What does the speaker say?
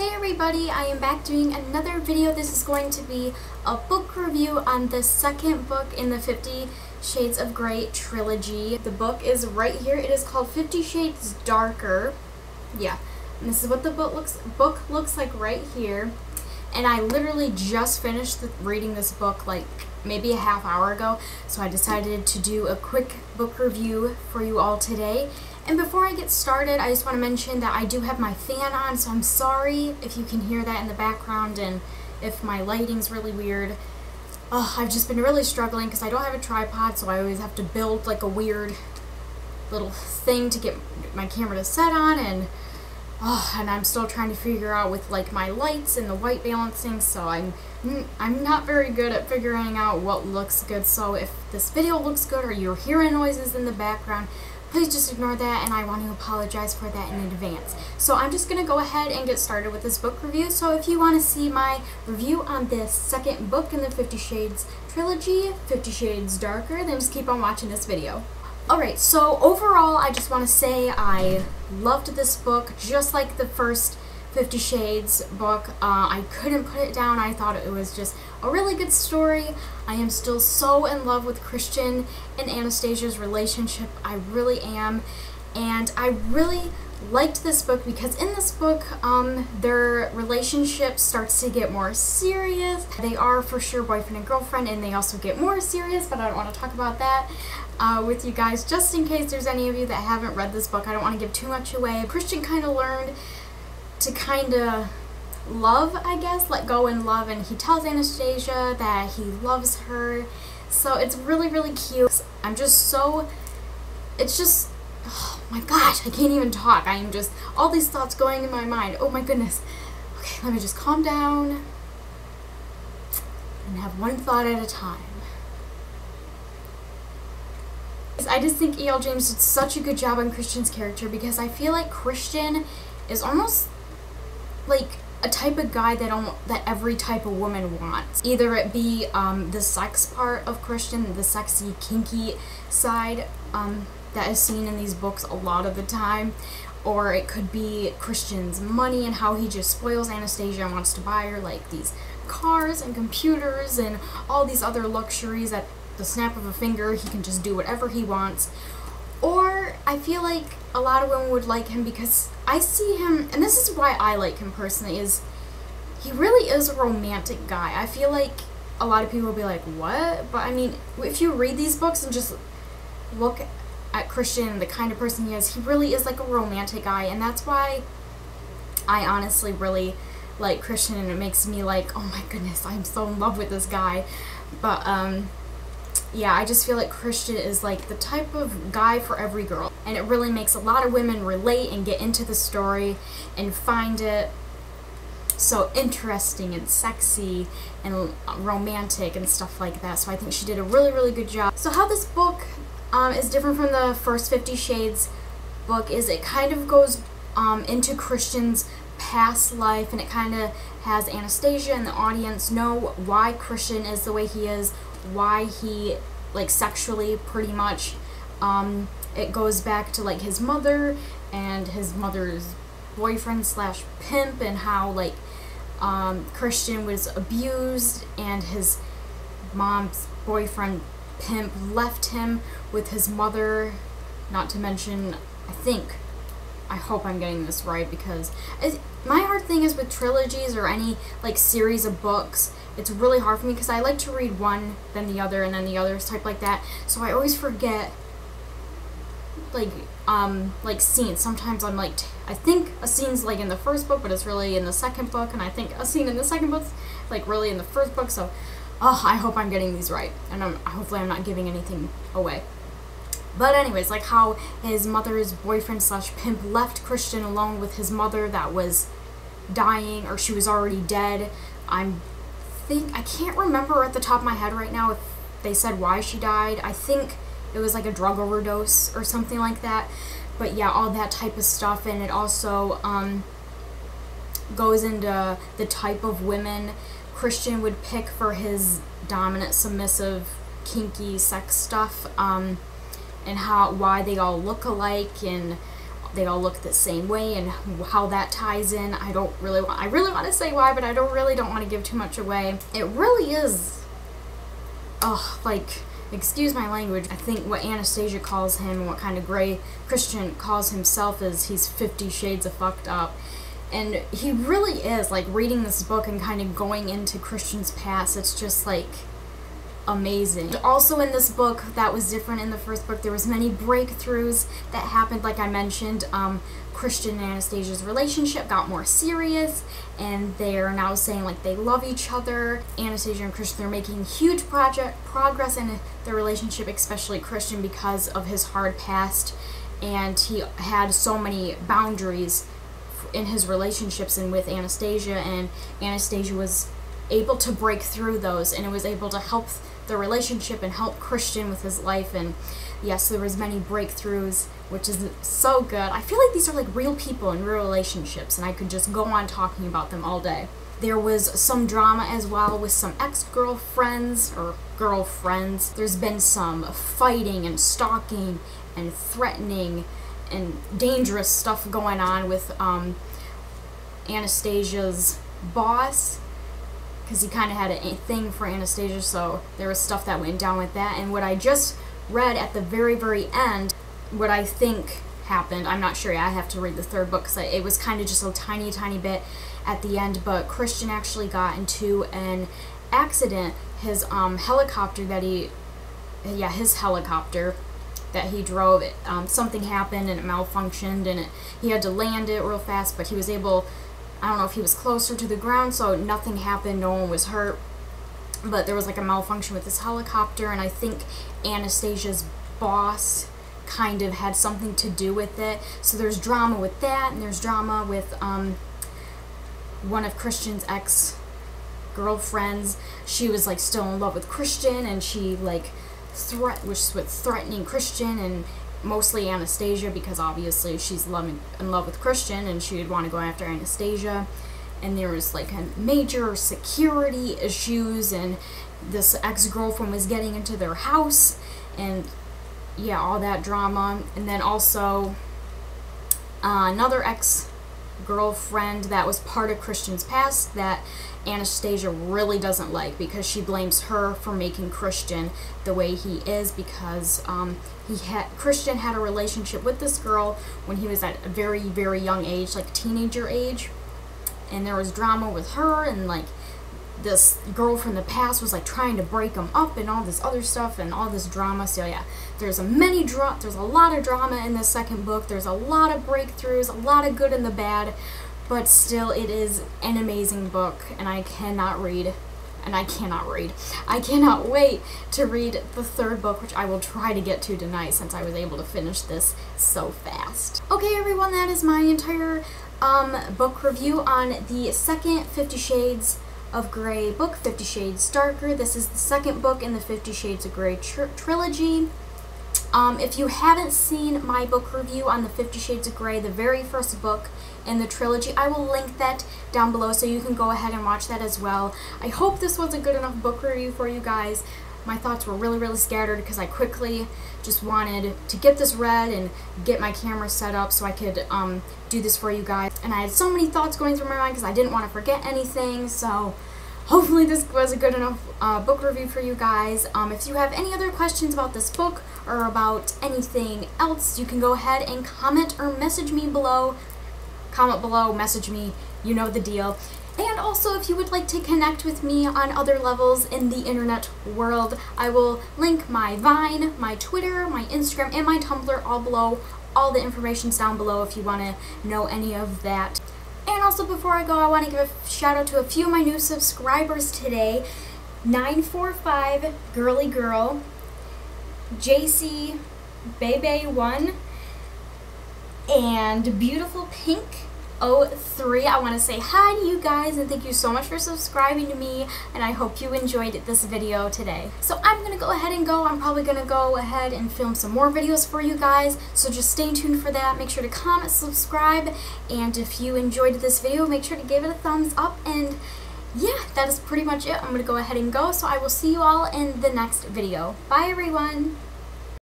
Hey everybody, I am back doing another video. This is going to be a book review on the second book in the 50 Shades of Grey trilogy. The book is right here. It is called 50 Shades Darker. Yeah, and this is what the book looks like right here. And I literally just finished reading this book like maybe a half hour ago, so I decided to do a quick book review for you all today. And before I get started, I just want to mention that I do have my fan on, so I'm sorry if you can hear that in the background and if my lighting's really weird. I've just been really struggling because I don't have a tripod, so I always have to build like a weird little thing to get my camera to set on, and I'm still trying to figure out with like my lights and the white balancing, so I'm not very good at figuring out what looks good. So if this video looks good or you're hearing noises in the background, please just ignore that, and I want to apologize for that in advance. So I'm just going to go ahead and get started with this book review. So if you want to see my review on this second book in the 50 Shades trilogy, 50 Shades Darker, then just keep on watching this video. Alright, so overall I just want to say I loved this book just like the first 50 Shades book. I couldn't put it down. I thought it was just a really good story. I am still so in love with Christian and Anastasia's relationship. I really am. And I really liked this book because in this book, their relationship starts to get more serious. They are for sure boyfriend and girlfriend, and they also get more serious, but I don't want to talk about that with you guys, just in case there's any of you that haven't read this book. I don't want to give too much away. Christian kind of learned to kind of love, I guess, let go and love, and he tells Anastasia that he loves her, so it's really, really cute. I'm just so, it's just, oh my gosh, I can't even talk. I am just, all these thoughts going in my mind. Oh my goodness. Okay, let me just calm down and have one thought at a time. I just think E.L James did such a good job on Christian's character, because I feel like Christian is almost like a type of guy that every type of woman wants. Either it be the sex part of Christian, the sexy, kinky side that is seen in these books a lot of the time, or it could be Christian's money and how he just spoils Anastasia and wants to buy her like these cars and computers and all these other luxuries at the snap of a finger. He can just do whatever he wants. Or I feel like a lot of women would like him because I see him, and this is why I like him personally, is he really is a romantic guy. I feel like a lot of people will be like, what? But I mean, if you read these books and just look at Christian and the kind of person he is, he really is like a romantic guy, and that's why I honestly really like Christian, and it makes me like, oh my goodness, I'm so in love with this guy. But yeah, I just feel like Christian is like the type of guy for every girl, and it really makes a lot of women relate and get into the story and find it so interesting and sexy and romantic and stuff like that. So I think she did a really, really good job. So how this book is different from the first 50 Shades book is it kind of goes into Christian's past life, and it kind of has Anastasia and the audience know why Christian is the way he is, why he, like, sexually pretty much, it goes back to like his mother and his mother's boyfriend slash pimp, and how like Christian was abused and his mom's boyfriend pimp left him with his mother. Not to mention, I hope I'm getting this right, because my hard thing is with trilogies or any like series of books, it's really hard for me because I like to read one, then the other, and then the other, type like that. So I always forget like scenes. Sometimes I'm like, I think a scene's like in the first book, but it's really in the second book, and I think a scene in the second book's like really in the first book. So I hope I'm getting these right, and hopefully I'm not giving anything away. But anyways, like how his mother's boyfriend slash pimp left Christian alone with his mother that was dying, or she was already dead. I can't remember at the top of my head right now if they said why she died. I think it was like a drug overdose or something like that. But yeah, all that type of stuff, and it also goes into the type of women Christian would pick for his dominant, submissive, kinky sex stuff, and why they all look alike, and they all look the same way, and how that ties in. I really want to say why, but I don't want to give too much away. It really is, like, excuse my language, I think what Anastasia calls him, what kind of gray Christian calls himself, is he's 50 shades of fucked up. And he really is, like, reading this book and kind of going into Christian's past, it's just, like, amazing. Also in this book, that was different in the first book, there was many breakthroughs that happened. Like I mentioned, Christian and Anastasia's relationship got more serious, and they're now saying, like, they love each other. Anastasia and Christian, they're making huge progress in their relationship, especially Christian, because of his hard past, and he had so many boundaries in his relationships and with Anastasia, and Anastasia was able to break through those, and it was able to help the relationship and help Christian with his life. And yes, there was many breakthroughs, which is so good. I feel like these are like real people in real relationships, and I could just go on talking about them all day. There was some drama as well with some ex-girlfriends or girlfriends. There's been some fighting and stalking and threatening and dangerous stuff going on with Anastasia's boss, because he kind of had a thing for Anastasia, so there was stuff that went down with that. And what I just read at the very end, what I think happened, I'm not sure, I have to read the third book, because it was kind of just a tiny bit at the end, but Christian actually got into an accident. His helicopter that his helicopter that he drove, something happened and it malfunctioned, and he had to land it real fast, but he was able, I don't know if he was closer to the ground, so nothing happened, no one was hurt, but there was like a malfunction with this helicopter, and I think Anastasia's boss kind of had something to do with it. So there's drama with that, and there's drama with one of Christian's ex-girlfriends. She was like still in love with Christian, and she like was threatening Christian, and mostly Anastasia, because obviously she's in love with Christian, and she would want to go after Anastasia. And there was like a major security issues, and this ex-girlfriend was getting into their house, and yeah, all that drama. And then also another ex-girlfriend that was part of Christian's past that Anastasia really doesn't like, because she blames her for making Christian the way he is, because Christian had a relationship with this girl when he was at a very young age, like teenager age, and there was drama with her, and like this girl from the past was like trying to break them up and all this other stuff and all this drama. So yeah, there's a lot of drama in this second book. There's a lot of breakthroughs, a lot of good and the bad, but still it is an amazing book, and I cannot wait to read the third book, which I will try to get to tonight since I was able to finish this so fast. Okay everyone, that is my entire book review on the second 50 Shades of Grey book, 50 Shades Darker. This is the second book in the 50 Shades of Grey trilogy. If you haven't seen my book review on the 50 Shades of Grey, the very first book in the trilogy, I will link that down below so you can go ahead and watch that as well. I hope this was a good enough book review for you guys. My thoughts were really scattered because I quickly just wanted to get this read and get my camera set up so I could do this for you guys. And I had so many thoughts going through my mind because I didn't want to forget anything, so hopefully this was a good enough book review for you guys. If you have any other questions about this book or about anything else, you can go ahead and comment or message me below. Comment below, message me, you know the deal. And also, if you would like to connect with me on other levels in the internet world, I will link my Vine, my Twitter, my Instagram, and my Tumblr all below. All the information's down below if you want to know any of that. And also, before I go, I want to give a shout out to a few of my new subscribers today. 945 Girly Girl, JC Bebe1, and Beautiful Pink 03. I want to say hi to you guys and thank you so much for subscribing to me, and I hope you enjoyed this video today. So I'm going to go ahead and go. I'm probably going to go ahead and film some more videos for you guys, so just stay tuned for that. Make sure to comment, subscribe, and if you enjoyed this video, make sure to give it a thumbs up. And yeah, that is pretty much it. I'm going to go ahead and go, so I will see you all in the next video. Bye everyone!